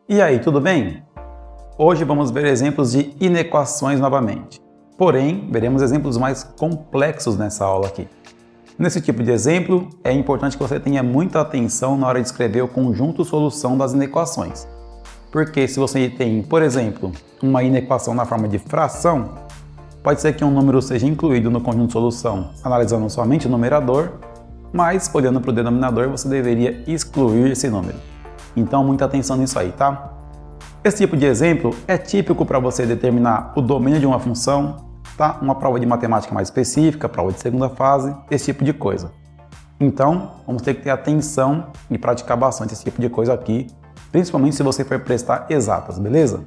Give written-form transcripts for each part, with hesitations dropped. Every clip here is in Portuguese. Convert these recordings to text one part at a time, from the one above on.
E aí, tudo bem? Hoje vamos ver exemplos de inequações novamente. Porém, veremos exemplos mais complexos nessa aula aqui. Nesse tipo de exemplo, é importante que você tenha muita atenção na hora de escrever o conjunto solução das inequações. Porque se você tem, por exemplo, uma inequação na forma de fração, pode ser que um número seja incluído no conjunto solução analisando somente o numerador, mas olhando para o denominador você deveria excluir esse número. Então, muita atenção nisso aí, tá? Esse tipo de exemplo é típico para você determinar o domínio de uma função, tá? Uma prova de matemática mais específica, prova de segunda fase, esse tipo de coisa. Então, vamos ter que ter atenção e praticar bastante esse tipo de coisa aqui, principalmente se você for prestar exatas, beleza?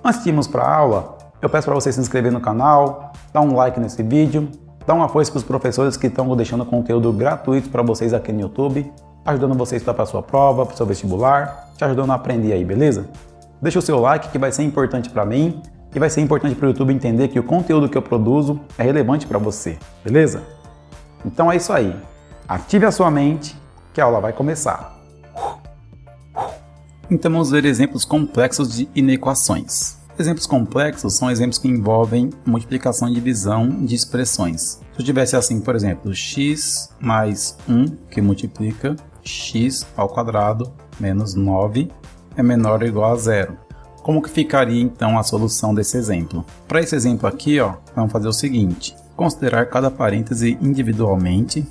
Antes de irmos para a aula, eu peço para você se inscrever no canal, dar um like nesse vídeo, dar uma força para os professores que estão deixando conteúdo gratuito para vocês aqui no YouTube, ajudando você a estudar para a sua prova, para o seu vestibular, te ajudando a aprender aí, beleza? Deixa o seu like que vai ser importante para mim e vai ser importante para o YouTube entender que o conteúdo que eu produzo é relevante para você, beleza? Então é isso aí, ative a sua mente que a aula vai começar. Então vamos ver exemplos complexos de inequações. Exemplos complexos são exemplos que envolvem multiplicação e divisão de expressões. Se eu tivesse assim, por exemplo, x mais 1 que multiplica x ao quadrado menos 9 é menor ou igual a zero. Como que ficaria então a solução desse exemplo? Para esse exemplo aqui, vamos fazer o seguinte: considerar cada parêntese individualmente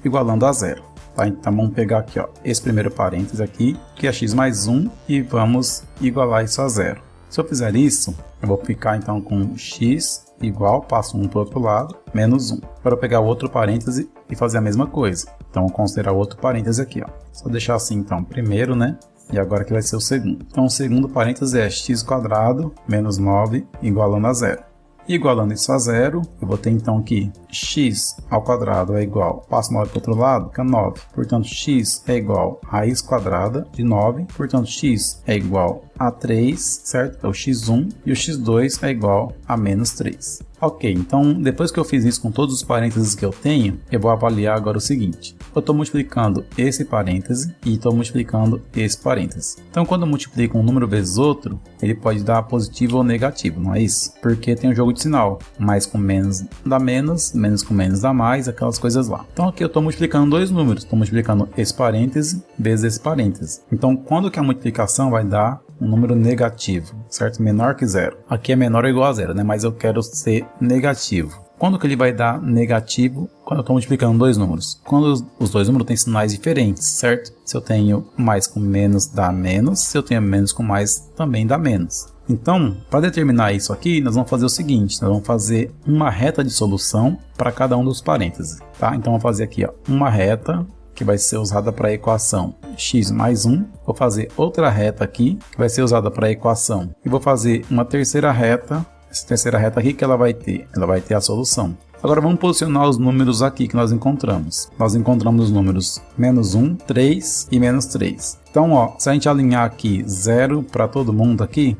igualando a zero. Tá? Então vamos pegar aqui esse primeiro parêntese aqui, que é x mais 1, e vamos igualar isso a zero. Se eu fizer isso, eu vou ficar então com x igual, passo 1 para o outro lado, menos 1. Agora eu pegar o outro parêntese e fazer a mesma coisa. Então vou considerar o outro parêntese aqui. Só deixar assim então, primeiro, né? E agora que vai ser o segundo. Então o segundo parêntese é x² menos 9 igualando a zero. Igualando isso a zero, eu vou ter então que x ao quadrado é igual, passo 9 para o outro lado, fica 9. Portanto, x é igual a raiz quadrada de 9. Portanto, x é igual a 3, certo? É o x1 e o x2 é igual a menos 3. Ok, então depois que eu fiz isso com todos os parênteses que eu tenho, eu vou avaliar agora o seguinte. Eu estou multiplicando esse parêntese e estou multiplicando esse parêntese. Então quando eu multiplico um número vezes outro, ele pode dar positivo ou negativo, não é isso? Porque tem um jogo de sinal. Mais com menos dá menos, menos com menos dá mais, aquelas coisas lá. Então aqui eu estou multiplicando dois números. Estou multiplicando esse parêntese vezes esse parêntese. Então quando que a multiplicação vai dar um número negativo, certo? Menor que zero. Aqui é menor ou igual a zero, né? Mas eu quero ser negativo. Quando que ele vai dar negativo? Quando eu estou multiplicando dois números. Quando os dois números têm sinais diferentes, certo? Se eu tenho mais com menos, dá menos. Se eu tenho menos com mais, também dá menos. Então, para determinar isso aqui, nós vamos fazer o seguinte. Nós vamos fazer uma reta de solução para cada um dos parênteses, tá? Então, vamos fazer aqui, uma reta que vai ser usada para a equação x mais 1. Vou fazer outra reta aqui, que vai ser usada para a equação. E vou fazer uma terceira reta. Essa terceira reta aqui que ela vai ter a solução. Agora vamos posicionar os números aqui que nós encontramos. Nós encontramos os números menos 1, 3 e menos 3. Então, se a gente alinhar aqui 0 para todo mundo aqui,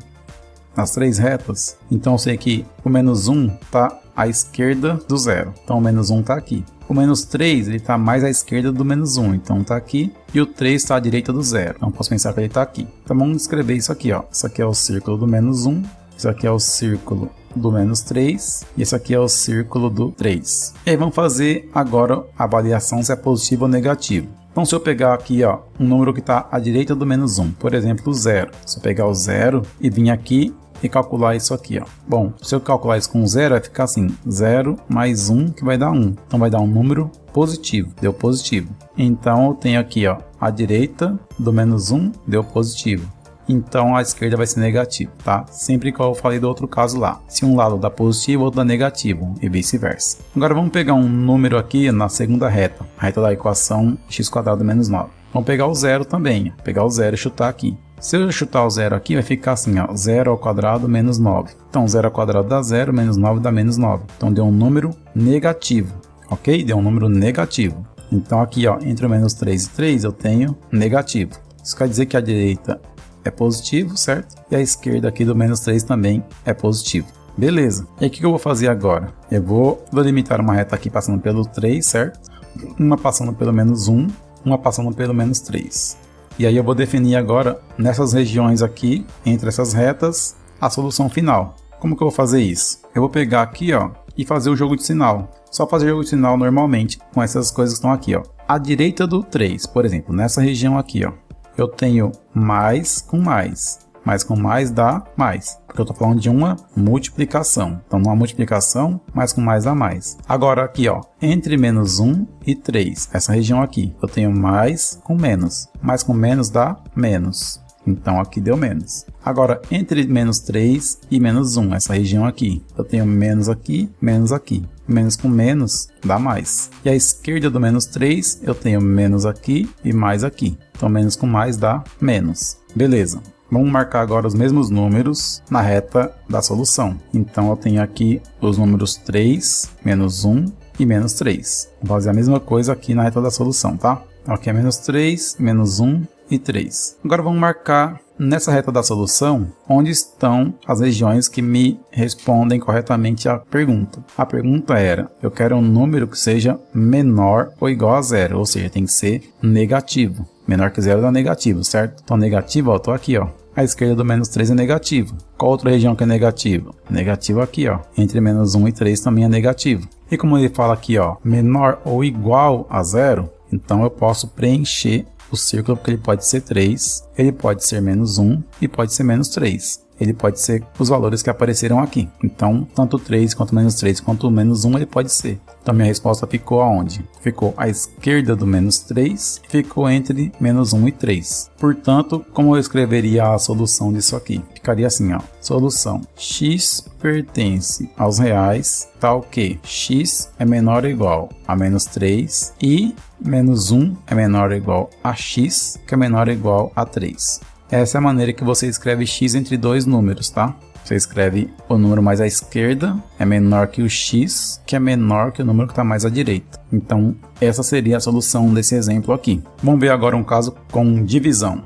nas três retas, então eu sei que o menos 1 está à esquerda do 0. Então o menos 1 está aqui. O menos 3 ele está mais à esquerda do menos 1, então está aqui. E o 3 está à direita do 0. Então posso pensar que ele está aqui. Então vamos escrever isso aqui. Isso aqui é o círculo do menos 1. Isso aqui é o círculo do menos 3. E isso aqui é o círculo do 3. E aí vamos fazer agora a avaliação se é positivo ou negativo. Então se eu pegar aqui um número que está à direita do menos 1, por exemplo, o 0. Se eu pegar o 0 e vir aqui e calcular isso aqui, Bom, se eu calcular isso com 0, vai ficar assim, 0 mais 1, que vai dar 1. Então vai dar um número positivo, deu positivo. Então eu tenho aqui, a direita do menos 1 deu positivo. Então a esquerda vai ser negativo, tá? Sempre que eu falei do outro caso lá. Se um lado dá positivo, o outro dá negativo, e vice-versa. Agora vamos pegar um número aqui na segunda reta, a reta da equação x² menos 9. Vamos pegar o 0 também, pegar o 0 e chutar aqui. Se eu chutar o 0 aqui, vai ficar assim, 0 ao quadrado menos 9. Então 0 ao quadrado dá 0, menos 9 dá menos 9. Então deu um número negativo, ok? Deu um número negativo. Então aqui, entre o menos 3 e 3, eu tenho negativo. Isso quer dizer que a direita é positivo, certo? E a esquerda aqui do menos 3 também é positivo. Beleza. E aí o que eu vou fazer agora? Eu vou delimitar uma reta aqui passando pelo 3, certo? Uma passando pelo menos 1, uma passando pelo menos 3. E aí eu vou definir agora, nessas regiões aqui, entre essas retas, a solução final. Como que eu vou fazer isso? Eu vou pegar aqui, ó, e fazer o jogo de sinal. Só fazer o jogo de sinal normalmente, com essas coisas que estão aqui, ó. À direita do 3, por exemplo, nessa região aqui, ó, eu tenho mais com mais. Mais com mais dá mais, porque eu estou falando de uma multiplicação. Então, numa multiplicação, mais com mais dá mais. Agora aqui, ó, entre menos 1 e 3, essa região aqui, eu tenho mais com menos. Mais com menos dá menos. Então, aqui deu menos. Agora, entre menos 3 e menos 1, essa região aqui, eu tenho menos aqui, menos aqui. Menos com menos dá mais. E à esquerda do menos 3, eu tenho menos aqui e mais aqui. Então, menos com mais dá menos. Beleza. Vamos marcar agora os mesmos números na reta da solução. Então, eu tenho aqui os números 3, menos 1 e menos 3. Vou fazer a mesma coisa aqui na reta da solução, tá? Então, aqui é menos 3, menos 1 e 3. Agora, vamos marcar nessa reta da solução onde estão as regiões que me respondem corretamente à pergunta. A pergunta era, eu quero um número que seja menor ou igual a zero, ou seja, tem que ser negativo. Menor que zero dá negativo, certo? Então, negativo, ó, tô aqui, ó. A esquerda do menos 3 é negativo. Qual outra região que é negativo? Negativo aqui, ó. Entre menos 1 e 3 também é negativo. E como ele fala aqui, ó, menor ou igual a zero, então eu posso preencher o círculo, porque ele pode ser 3, ele pode ser menos 1 e pode ser menos 3. Ele pode ser os valores que apareceram aqui. Então, tanto 3 quanto menos 3 quanto menos 1 ele pode ser. Então, minha resposta ficou aonde? Ficou à esquerda do menos 3, ficou entre menos 1 e 3. Portanto, como eu escreveria a solução disso aqui? Ficaria assim, ó. Solução. X pertence aos reais, tal que x é menor ou igual a menos 3 e menos 1 é menor ou igual a x, que é menor ou igual a 3. Essa é a maneira que você escreve x entre dois números, tá? Você escreve o número mais à esquerda é menor que o x, que é menor que o número que está mais à direita. Então, essa seria a solução desse exemplo aqui. Vamos ver agora um caso com divisão.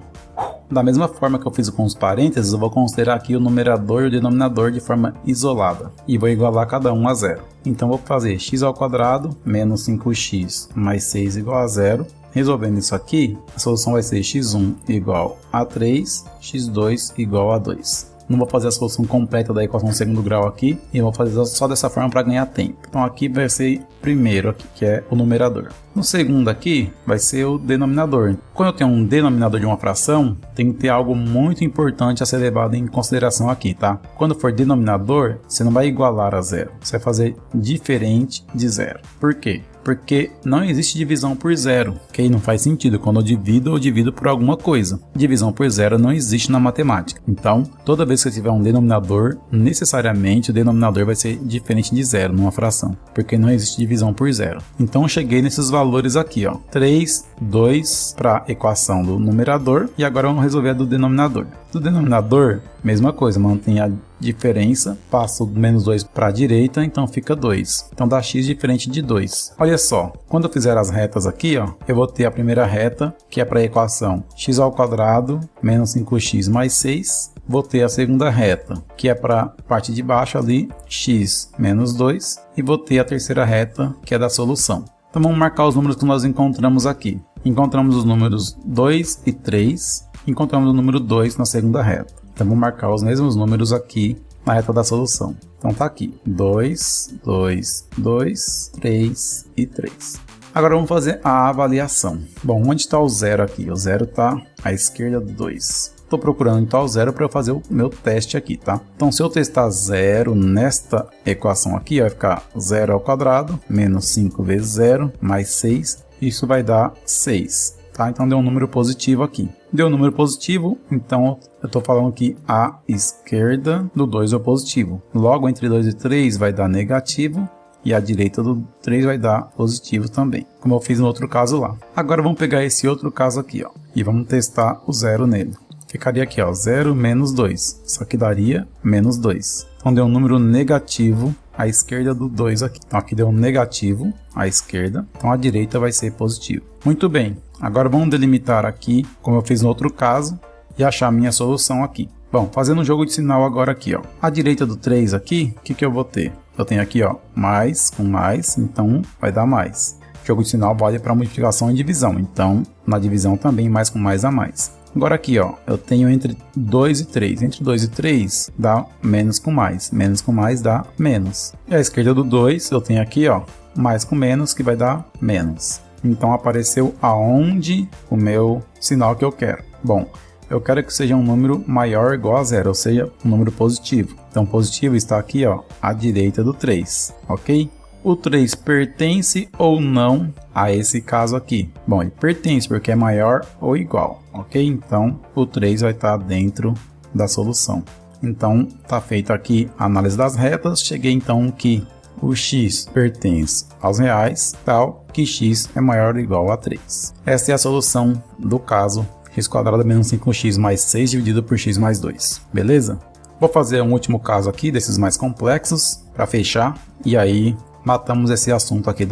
Da mesma forma que eu fiz com os parênteses, eu vou considerar aqui o numerador e o denominador de forma isolada. E vou igualar cada um a zero. Então, vou fazer x ao quadrado menos 5x mais 6 igual a zero. Resolvendo isso aqui, a solução vai ser x1 igual a 3, x2 igual a 2. Não vou fazer a solução completa da equação de segundo grau aqui, e eu vou fazer só dessa forma para ganhar tempo. Então aqui vai ser primeiro, aqui, que é o numerador. No segundo aqui, vai ser o denominador. Quando eu tenho um denominador de uma fração, tem que ter algo muito importante a ser levado em consideração aqui, tá? Quando for denominador, você não vai igualar a zero, você vai fazer diferente de zero. Por quê? Porque não existe divisão por zero, que aí não faz sentido. Quando eu divido por alguma coisa. Divisão por zero não existe na matemática. Então, toda vez que você tiver um denominador, necessariamente o denominador vai ser diferente de zero numa fração, porque não existe divisão por zero. Então, eu cheguei nesses valores aqui, ó. 3, 2 para a equação do numerador, e agora vamos resolver a do denominador. Do denominador, mesma coisa, mantém a diferença, passo do menos 2 para a direita, então fica 2. Então dá x diferente de 2. Olha só, quando eu fizer as retas aqui, ó, eu vou ter a primeira reta, que é para a equação x ao quadrado menos 5x mais 6. Vou ter a segunda reta, que é para a parte de baixo ali, x menos 2. E vou ter a terceira reta, que é da solução. Então vamos marcar os números que nós encontramos aqui. Encontramos os números 2 e 3. Encontramos o número 2 na segunda reta. Então, vamos marcar os mesmos números aqui na reta da solução. Então, tá aqui. 2, 2, 2, 3 e 3. Agora, vamos fazer a avaliação. Bom, onde está o zero aqui? O zero está à esquerda do 2. Estou procurando então o zero para eu fazer o meu teste aqui, tá? Então, se eu testar zero nesta equação aqui, vai ficar 0 ao quadrado, menos 5 vezes 0, mais 6. Isso vai dar 6. Tá? Então deu um número positivo aqui. Deu um número positivo, então eu estou falando que a esquerda do 2 é o positivo. Logo, entre 2 e 3 vai dar negativo, e a direita do 3 vai dar positivo também, como eu fiz no outro caso lá. Agora vamos pegar esse outro caso aqui, ó, e vamos testar o zero nele. Ficaria aqui, ó, 0 menos 2, só que daria menos 2. Então deu um número negativo à esquerda do 2 aqui. Então aqui deu um negativo à esquerda, então a direita vai ser positivo. Muito bem, agora vamos delimitar aqui, como eu fiz no outro caso, e achar a minha solução aqui. Bom, fazendo um jogo de sinal agora aqui, ó. À direita do 3 aqui, o que eu vou ter? Eu tenho aqui, ó, mais com mais, então vai dar mais. Jogo de sinal vale para multiplicação e divisão, então na divisão também mais com mais a mais. Agora aqui, ó, eu tenho entre 2 e 3. Entre 2 e 3 dá menos com mais. Menos com mais dá menos. E à esquerda do 2 eu tenho aqui, ó, mais com menos, que vai dar menos. Então apareceu aonde o meu sinal que eu quero. Bom, eu quero que seja um número maior ou igual a zero, ou seja, um número positivo. Então positivo está aqui, ó, à direita do 3, ok? O 3 pertence ou não a esse caso aqui? Bom, ele pertence porque é maior ou igual, ok? Então, o 3 vai estar dentro da solução. Então, está feita aqui a análise das retas. Cheguei então que o x pertence aos reais, tal que x é maior ou igual a 3. Essa é a solução do caso x² menos 5x mais 6 dividido por x mais 2, beleza? Vou fazer um último caso aqui, desses mais complexos, para fechar, e aí matamos esse assunto aqui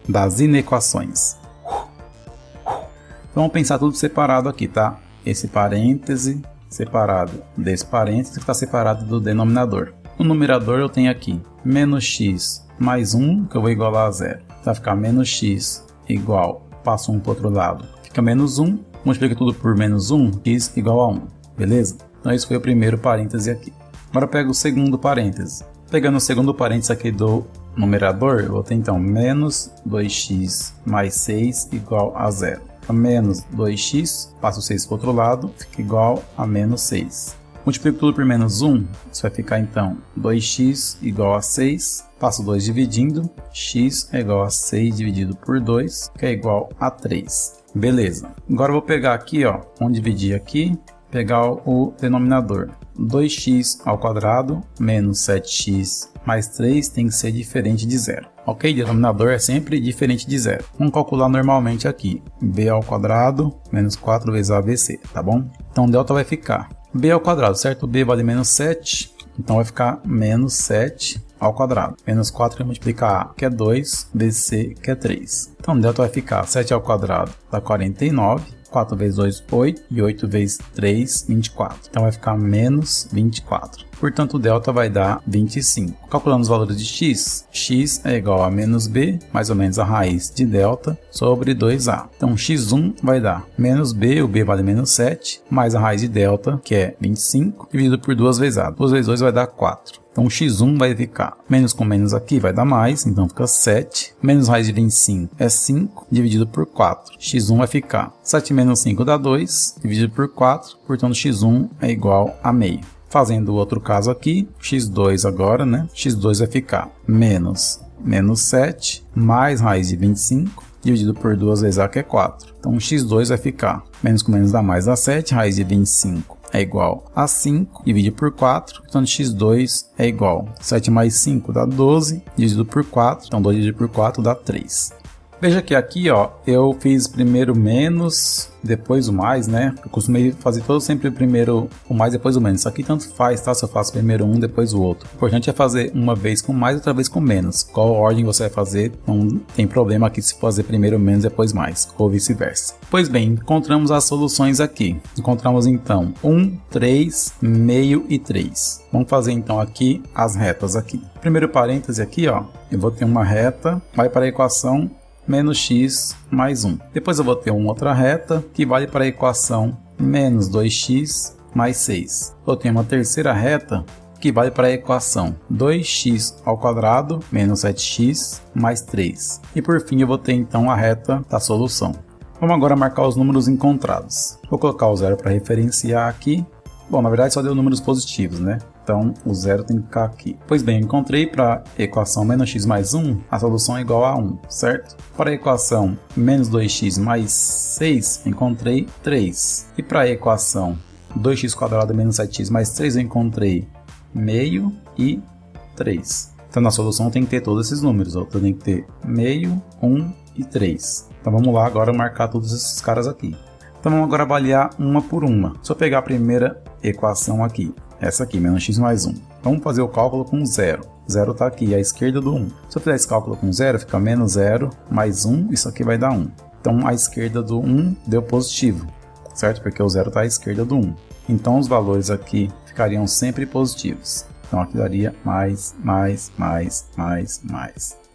das inequações. Então, vamos pensar tudo separado aqui, tá? Esse parêntese separado desse parêntese que está separado do denominador. No numerador eu tenho aqui menos x mais 1, que eu vou igualar a zero. Vai ficar menos x igual, passo 1 para o outro lado, fica menos 1, multiplica tudo por menos 1, x igual a 1, beleza? Então esse foi o primeiro parêntese aqui. Agora eu pego o segundo parêntese. Pegando o segundo parêntese aqui do numerador, eu vou ter então menos 2x mais 6 igual a zero. Então, menos 2x, passo o 6 para o outro lado, fica igual a menos 6. Multiplico tudo por menos 1, isso vai ficar então 2x igual a 6, passo 2 dividindo, x é igual a 6 dividido por 2, que é igual a 3. Beleza. Agora eu vou pegar aqui, ó, vamos dividir aqui, pegar o denominador. 2x ao quadrado menos 7x mais 3 tem que ser diferente de zero. Ok? Denominador é sempre diferente de zero. Vamos calcular normalmente aqui. B ao quadrado menos 4 vezes ABC, tá bom? Então delta vai ficar B ao quadrado, certo? B vale menos 7, então vai ficar menos 7 ao quadrado. Menos 4 vai multiplicar A, que é 2, vezes C, que é 3. Então delta vai ficar 7 ao quadrado dá 49. 4 vezes 2, 8, e 8 vezes 3, 24. Então vai ficar menos 24. Portanto, o delta vai dar 25. Calculando os valores de x, x é igual a menos b, mais ou menos a raiz de delta, sobre 2a. Então, x1 vai dar menos b, o b vale menos 7, mais a raiz de delta, que é 25, dividido por 2 vezes a. 2 vezes 2 vai dar 4. Então, x1 vai ficar menos com menos aqui, vai dar mais, então fica 7. Menos raiz de 25 é 5, dividido por 4. x1 vai ficar 7 menos 5 dá 2, dividido por 4, portanto x1 é igual a meio. Fazendo o outro caso aqui, x2 agora, né? x2 vai ficar menos 7, mais raiz de 25, dividido por 2 vezes a, que é 4. Então, x2 vai ficar menos com menos dá mais, dá 7, raiz de 25 é igual a 5, dividido por 4, então x2 é igual a 7 mais 5 dá 12, dividido por 4, então 2 dividido por 4 dá 3. Veja que aqui, ó, eu fiz primeiro o menos, depois o mais, né? Eu costumei fazer todo sempre primeiro o mais, depois o menos. Isso aqui tanto faz, tá? Se eu faço primeiro um, depois o outro. O importante é fazer uma vez com mais, outra vez com menos. Qual ordem você vai fazer, não tem problema aqui se fazer primeiro menos, depois mais, ou vice-versa. Pois bem, encontramos as soluções aqui. Encontramos então 1, 3, meio e 3. Vamos fazer então aqui as retas aqui. Primeiro parêntese aqui, ó, eu vou ter uma reta, vai para a equação menos x mais 1. Depois eu vou ter uma outra reta que vale para a equação menos 2x mais 6. Eu tenho uma terceira reta que vale para a equação 2x ao quadrado menos 7x mais 3. E por fim eu vou ter então a reta da solução. Vamos agora marcar os números encontrados. Vou colocar o zero para referenciar aqui. Bom, na verdade só deu números positivos, né? Então, o zero tem que ficar aqui. Pois bem, encontrei para a equação menos x mais 1, a solução é igual a 1, certo? Para a equação menos 2x mais 6, encontrei 3. E para a equação 2x² menos 7x mais 3, eu encontrei meio e 3. Então, na solução tem que ter todos esses números. Ó. Tem que ter meio, 1 e 3. Então, vamos lá agora marcar todos esses caras aqui. Então, vamos agora avaliar uma por uma. Se eu pegar a primeira equação aqui, essa aqui, menos x mais 1. Vamos fazer o cálculo com 0. 0 está aqui, à esquerda do 1. Se eu fizer esse cálculo com 0, fica menos 0 mais 1, isso aqui vai dar 1. Então, à esquerda do 1 deu positivo, certo? Porque o 0 está à esquerda do 1. Então, os valores aqui ficariam sempre positivos. Então, aqui daria mais.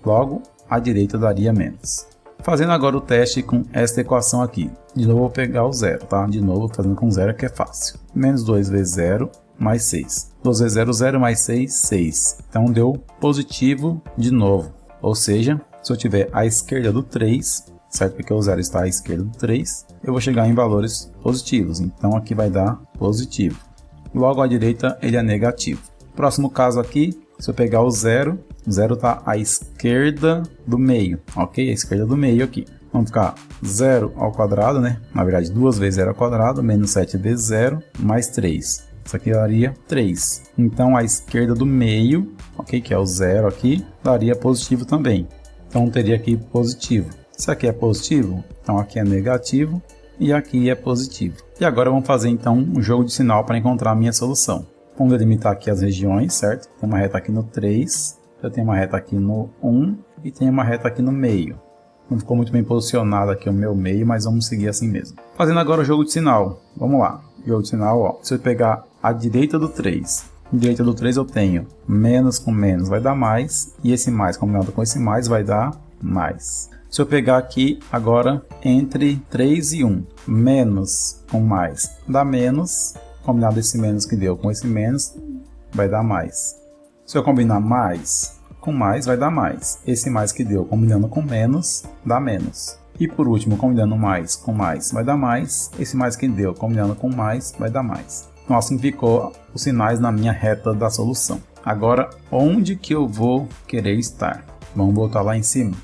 Logo, à direita daria menos. Fazendo agora o teste com esta equação aqui. De novo eu vou pegar o zero, tá? De novo fazendo com zero que é fácil. Menos 2 vezes 0 mais 6. 2 vezes 0, 0 mais 6, 6. Então deu positivo de novo. Ou seja, se eu tiver à esquerda do 3, certo? Porque o zero está à esquerda do 3, eu vou chegar em valores positivos. Então aqui vai dar positivo. Logo à direita ele é negativo. Próximo caso aqui, se eu pegar o zero está à esquerda do meio, ok? À esquerda do meio aqui. Vamos ficar 0 ao quadrado, né? Na verdade, 2 vezes 0 ao quadrado, menos 7 vezes 0, mais 3. Isso aqui daria 3. Então, a esquerda do meio, ok? Que é o 0 aqui, daria positivo também. Então, teria aqui positivo. Isso aqui é positivo, então aqui é negativo e aqui é positivo. E agora vamos fazer, então, um jogo de sinal para encontrar a minha solução. Vamos delimitar aqui as regiões, certo? Tem uma reta aqui no 3, eu tenho uma reta aqui no 1 e tenho uma reta aqui no meio. Não ficou muito bem posicionado aqui o meu meio, mas vamos seguir assim mesmo. Fazendo agora o jogo de sinal. Vamos lá. Jogo de sinal, ó. Se eu pegar a direita do 3, a direita do 3 eu tenho menos com menos vai dar mais, e esse mais combinado com esse mais vai dar mais. Se eu pegar aqui agora entre 3 e 1, menos com mais dá menos, combinado esse menos que deu com esse menos vai dar mais. Se eu combinar mais com mais vai dar mais, esse mais que deu combinando com menos dá menos. E por último, combinando mais com mais vai dar mais, esse mais que deu combinando com mais vai dar mais. Então assim ficou os sinais na minha reta da solução. Agora, onde que eu vou querer estar? Vamos voltar lá em cima.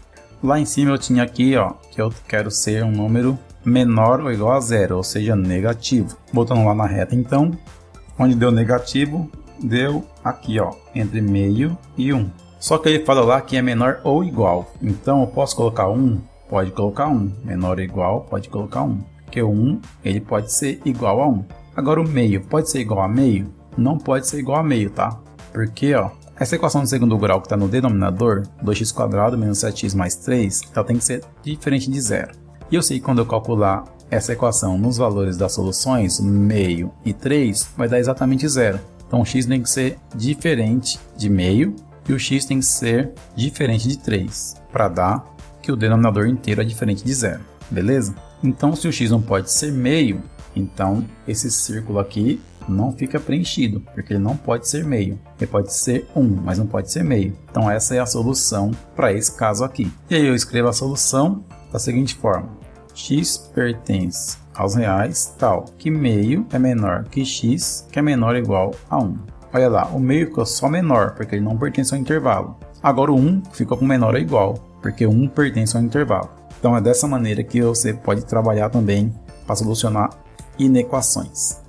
Lá em cima eu tinha aqui, ó, que eu quero ser um número menor ou igual a zero, ou seja, negativo. Voltando lá na reta então, onde deu negativo, deu aqui, ó, entre meio e 1. Só que ele fala lá que é menor ou igual. Então eu posso colocar 1? Pode colocar 1. Menor ou igual, pode colocar 1. Porque o 1, ele pode ser igual a 1. Agora o meio, pode ser igual a meio? Não pode ser igual a meio, tá? Porque, ó, essa equação de segundo grau que está no denominador, 2x² menos 7x mais 3, ela tem que ser diferente de zero. E eu sei que quando eu calcular essa equação nos valores das soluções, meio e 3, vai dar exatamente zero. Então o x tem que ser diferente de meio e o x tem que ser diferente de 3, para dar que o denominador inteiro é diferente de zero, beleza? Então se o x não pode ser meio, então esse círculo aqui não fica preenchido, porque ele não pode ser meio. Ele pode ser 1, mas não pode ser meio. Então essa é a solução para esse caso aqui. E aí eu escrevo a solução da seguinte forma: x pertence aos reais tal que meio é menor que x, que é menor ou igual a 1. Olha lá, o meio ficou só menor, porque ele não pertence ao intervalo. Agora o 1 ficou com menor ou igual, porque o 1 pertence ao intervalo. Então é dessa maneira que você pode trabalhar também para solucionar inequações.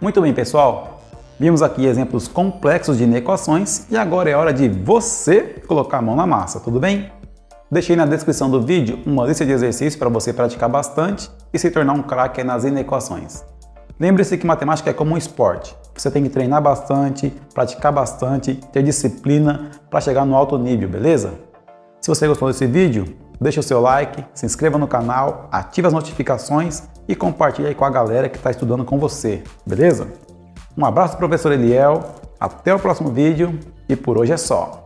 Muito bem, pessoal, vimos aqui exemplos complexos de inequações e agora é hora de você colocar a mão na massa, tudo bem? Deixei na descrição do vídeo uma lista de exercícios para você praticar bastante e se tornar um craque nas inequações. Lembre-se que matemática é como um esporte, você tem que treinar bastante, praticar bastante, ter disciplina para chegar no alto nível, beleza? Se você gostou desse vídeo, deixa o seu like, se inscreva no canal, ative as notificações e compartilhe aí com a galera que está estudando com você, beleza? Um abraço, professor Eliel, até o próximo vídeo e por hoje é só.